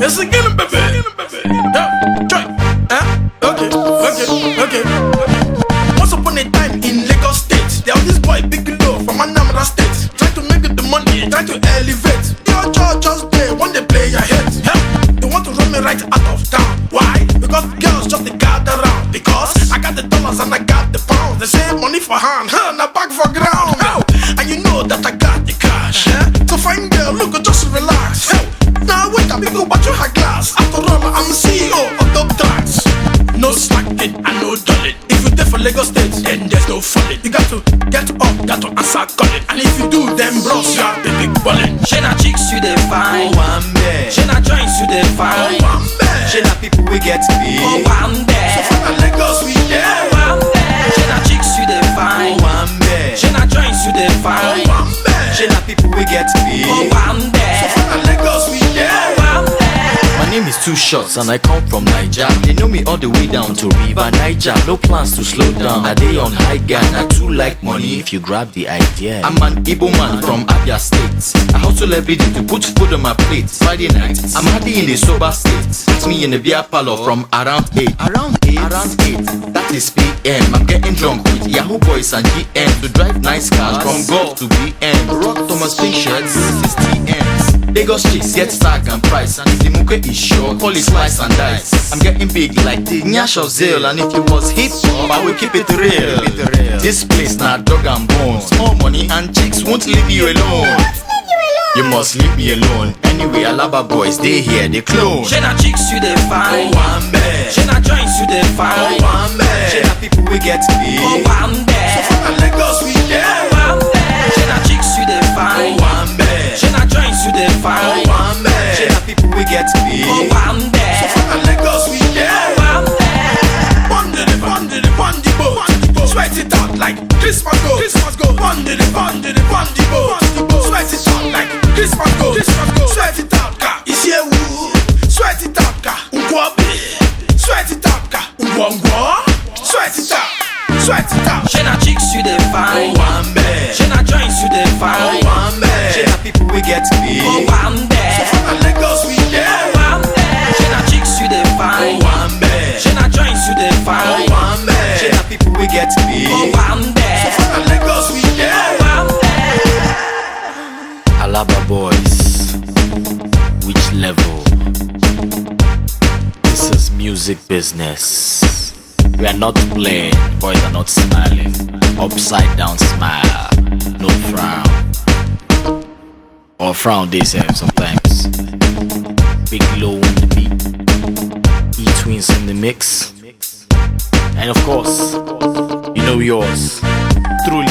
Yes, again, baby. Try. Okay. Once upon a time in Lagos State, there was this boy, Big Low, from Anambra State, trying to make the money, trying to elevate. Your jaw just there, when they play your head. They want to run me right out of town. Why? Because girls just they gather around. Because I got the dollars and I got the pounds. They say money for hand, now back for ground. And you know that I got the cash. So fine girl, look, just relax. Now wait a minute, go watch your high glass. After all, I'm the CEO of Top Tracks. No slacking and no dulling. If you there for Lagos State, then there's no falling. You got to get up, got to answer calling. And if you do, then bros, you are the big ballin'. Shena chicks you dey fine, Oh, I'm there. Shena joints you dey fine, Oh, I'm there. Shena people we get big. oh I'm there, So for Lagos, we there. oh I'm there. Shena chicks you dey fine, Oh, I'm there. Shena joints you dey fine, Oh, I'm there. Shena people we get big. oh I'm there, So for Lagos, we there. oh I'm there. My name is Two Shots and I come from Niger. They know me all the way down to River Niger. No plans to slow down. I dey on high gun. I too like money if you grab the idea. I'm an Igbo man from Abia State. I hustle every day to put food on my plate. Friday night, I'm happy in the sober state. Put me in the beer parlor from around 8. Around 8? Around 8. That is PM. I'm getting drunk with Yahoo boys and GM to drive nice cars from Golf to BM. Rock Thomas Pink shirts, this is TMs. Lagos chicks get stack and price, and if the muke is short, call it slice and dice. I'm getting big like the Nyash of Zale, and if it was hip hop, I will keep it real. This place now dog and bones, more money and chicks won't leave you alone. You must leave me alone. Anyway, Alaba boys, they here, they clone. Shena chicks you dey fine, Oh, I'm there. Shena joints you dey fine, Oh, I'm there. Shena people we get big. oh I'm there, For Lagos, we there. oh I'm there. Shena chicks you dey fine, Oh, I'm there. Shena joints you dey fine, Oh, I'm there. Shena people we get big. oh I'm there, For Lagos, we there. oh I'm there. Bondi boat. Sweat it out like Christmas go. Bondi boat. Sweat it out like Christmas go. Sweat it out, ka. Isiewu. Sweat it out, ka. Ungwabi. Sweat it out, ka. Ungwangwa. Sweat it out. Shena chicks you dey fine, Oh, I'm there. Shena joints you dey fine, Oh, I'm there. Shena people we get big. oh I'm there, For Lagos, we there. oh I'm there. Shena chicks you dey fine, Oh, I'm there. Shena joints you dey fine, Oh, I'm there. Shena people we get big. oh I'm there, For Lagos, we there. oh I'm there. Alaba boys, which level? This is music business. We are not playing, boys are not smiling. Upside down smile, no frown. Or frown they say sometimes. Big Low on the beat, E-Twins in the mix. And of course, you know yours, truly.